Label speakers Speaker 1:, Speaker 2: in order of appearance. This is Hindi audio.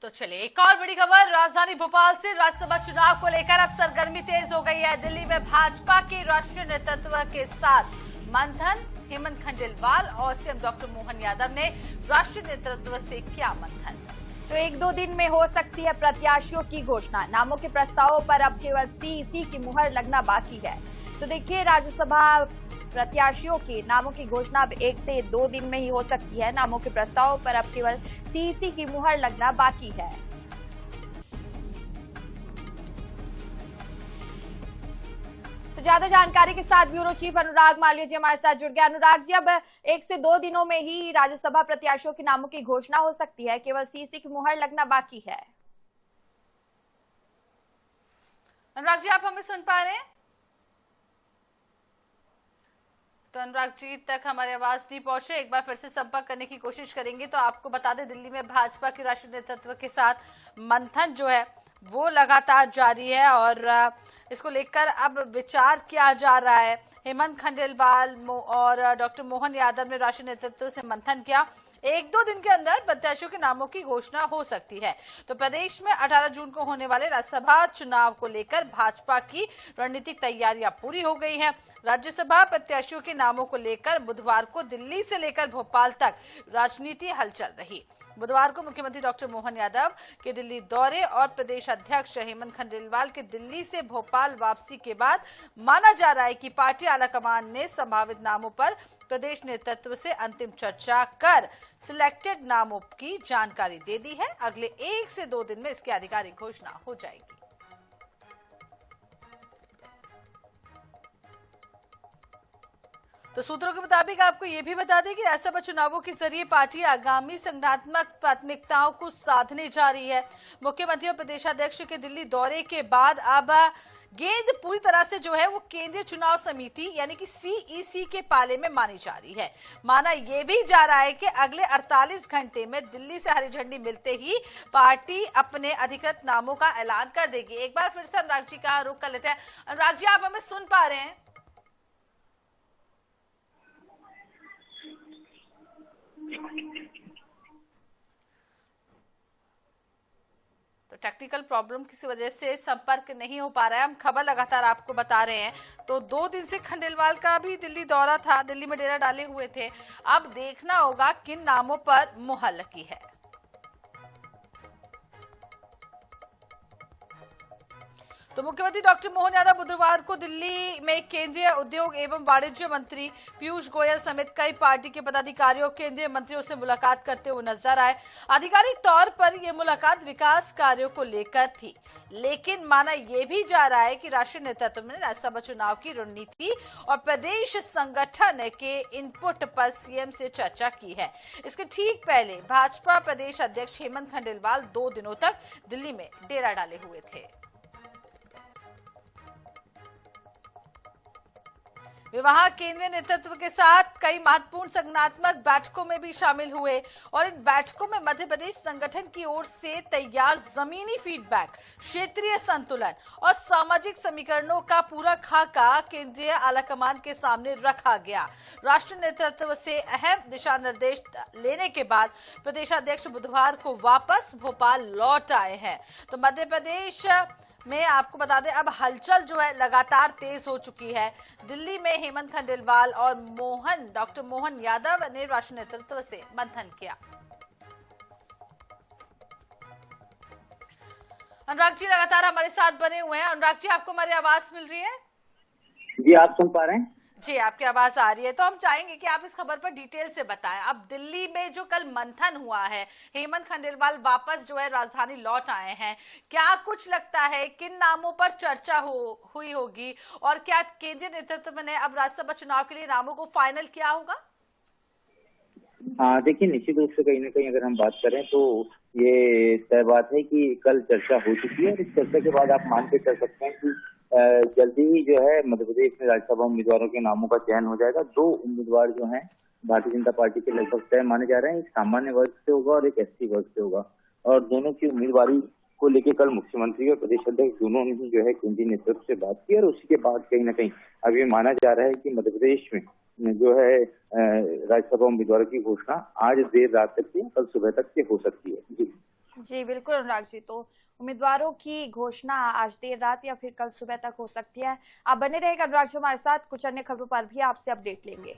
Speaker 1: तो चलिए एक और बड़ी खबर राजधानी भोपाल से। राज्यसभा चुनाव को लेकर अब सरगर्मी तेज हो गई है। दिल्ली में भाजपा के राष्ट्रीय नेतृत्व के साथ मंथन। हेमंत खंडेलवाल और सीएम डॉक्टर मोहन यादव ने राष्ट्रीय नेतृत्व से किया मंथन।
Speaker 2: तो एक दो दिन में हो सकती है प्रत्याशियों की घोषणा। नामों के प्रस्तावों पर अब केवल सीईसी की मुहर लगना बाकी है। तो देखिए, राज्यसभा प्रत्याशियों के नामों की घोषणा अब 1 से 2 दिन में ही हो सकती है। नामों के प्रस्तावों पर अब केवल सीईसी की मुहर लगना बाकी है। तो ज्यादा जानकारी के साथ ब्यूरो चीफ अनुराग मालवीय जी हमारे साथ जुड़ गए। अनुराग जी, अब 1 से 2 दिनों में ही राज्यसभा प्रत्याशियों के नामों की घोषणा हो सकती है, केवल सीईसी की मुहर लगना बाकी है।
Speaker 1: अनुराग जी, आप हमें सुन पा रहे हैं? तो अनुराग जी तक हमारी आवाज नहीं पहुंचे, एक बार फिर से संपर्क करने की कोशिश करेंगे। तो आपको बता दें, दिल्ली में भाजपा के राष्ट्रीय नेतृत्व के साथ मंथन जो है वो लगातार जारी है और इसको लेकर अब विचार किया जा रहा है। हेमंत खंडेलवाल और डॉक्टर मोहन यादव ने राष्ट्रीय नेतृत्व से मंथन किया। 1-2 दिन के अंदर प्रत्याशियों के नामों की घोषणा हो सकती है। तो प्रदेश में 18 जून को होने वाले राज्यसभा चुनाव को लेकर भाजपा की रणनीतिक तैयारियां पूरी हो गई हैं। राज्यसभा प्रत्याशियों के नामों को लेकर बुधवार को दिल्ली से लेकर भोपाल तक राजनीति हलचल रही। बुधवार को मुख्यमंत्री डॉक्टर मोहन यादव के दिल्ली दौरे और प्रदेश अध्यक्ष हेमंत खंडेलवाल के दिल्ली से भोपाल वापसी के बाद माना जा रहा है कि पार्टी आलाकमान ने संभावित नामों पर प्रदेश नेतृत्व से अंतिम चर्चा कर सिलेक्टेड नामों की जानकारी दे दी है। अगले 1 से 2 दिन में इसकी आधिकारिक घोषणा हो जाएगी। तो सूत्रों के मुताबिक आपको ये भी बता दें कि राज्यसभा चुनावों के जरिए पार्टी आगामी संगठनात्मक प्राथमिकताओं को साधने जा रही है। मुख्यमंत्री और प्रदेशाध्यक्ष के दिल्ली दौरे के बाद अब गेंद पूरी तरह से जो है वो केंद्रीय चुनाव समिति यानी कि सीईसी के पाले में मानी जा रही है। माना यह भी जा रहा है कि अगले 48 घंटे में दिल्ली से हरी झंडी मिलते ही पार्टी अपने अधिकृत नामों का ऐलान कर देगी। एक बार फिर से अनुराग जी का रुख कर लेते हैं। अनुराग जी, आप हमें सुन पा रहे हैं? तो टेक्निकल प्रॉब्लम किसी वजह से संपर्क नहीं हो पा रहा है। हम खबर लगातार आपको बता रहे हैं। तो 2 दिन से खंडेलवाल का भी दिल्ली दौरा था, दिल्ली में डेरा डाले हुए थे। अब देखना होगा किन नामों पर मुहर लगी है। तो मुख्यमंत्री डॉक्टर मोहन यादव बुधवार को दिल्ली में केंद्रीय उद्योग एवं वाणिज्य मंत्री पीयूष गोयल समेत कई पार्टी के पदाधिकारियों केंद्रीय मंत्रियों से मुलाकात करते हुए नजर आए। आधिकारिक तौर पर यह मुलाकात विकास कार्यों को लेकर थी, लेकिन माना यह भी जा रहा है कि राष्ट्रीय नेतृत्व ने राज्यसभा चुनाव की रणनीति और प्रदेश संगठन के इनपुट पर सीएम से चर्चा की है। इसके ठीक पहले भाजपा प्रदेश अध्यक्ष हेमंत खंडेलवाल 2 दिनों तक दिल्ली में डेरा डाले हुए थे। वे वहां केंद्रीय नेतृत्व के साथ कई महत्वपूर्ण संगठनात्मक बैठकों में भी शामिल हुए और इन बैठकों में मध्य प्रदेश संगठन की ओर से तैयार जमीनी फीडबैक, क्षेत्रीय संतुलन और सामाजिक समीकरणों का पूरा खाका केंद्रीय आलाकमान के सामने रखा गया। राष्ट्रीय नेतृत्व से अहम दिशा निर्देश लेने के बाद प्रदेशाध्यक्ष बुधवार को वापस भोपाल लौट आए हैं। तो मध्य प्रदेश में आपको बता दें, अब हलचल जो है लगातार तेज हो चुकी है। दिल्ली में हेमंत खंडेलवाल और डॉक्टर मोहन यादव ने राष्ट्रीय नेतृत्व से मंथन किया। अनुराग जी लगातार हमारे साथ बने हुए हैं। अनुराग जी, आपको हमारी आवाज मिल रही है?
Speaker 3: जी, आप सुन पा रहे हैं?
Speaker 1: जी, आपकी आवाज आ रही है। तो हम चाहेंगे कि आप इस खबर पर डिटेल से बताएं। अब दिल्ली में जो कल मंथन हुआ है, हेमंत खंडेलवाल वापस जो है राजधानी लौट आए हैं, क्या कुछ लगता है किन नामों पर चर्चा हुई होगी और क्या केंद्रीय नेतृत्व ने अब राज्यसभा चुनाव के लिए नामों को फाइनल किया होगा?
Speaker 3: देखिए, निश्चित रूप से कहीं ना कहीं अगर हम बात करें तो ये तय बात है कि कल चर्चा हो चुकी है और इस चर्चा के बाद आप मान के चल सकते हैं कि जल्दी ही जो है मध्य प्रदेश में राज्यसभा उम्मीदवारों के नामों का चयन हो जाएगा। 2 उम्मीदवार जो हैं भारतीय जनता पार्टी के लगभग तय माने जा रहे हैं। एक सामान्य वर्ग से होगा और एक एसटी वर्ग से होगा और दोनों की उम्मीदवारी को लेकर कल मुख्यमंत्री और प्रदेश अध्यक्ष दोनों ने जो है केंद्रीय नेतृत्व से बात की और उसी के बाद कहीं ना कहीं अब ये माना जा रहा है कि मध्य प्रदेश में जो है राज्यसभा उम्मीदवारों की घोषणा आज देर रात तक या कल सुबह तक के हो सकती है। जी।
Speaker 2: जी बिल्कुल अनुराग जी, तो उम्मीदवारों की घोषणा आज देर रात या फिर कल सुबह तक हो सकती है। आप बने रहेगा अनुराग जी हमारे साथ, कुछ अन्य खबरों पर भी आपसे अपडेट लेंगे।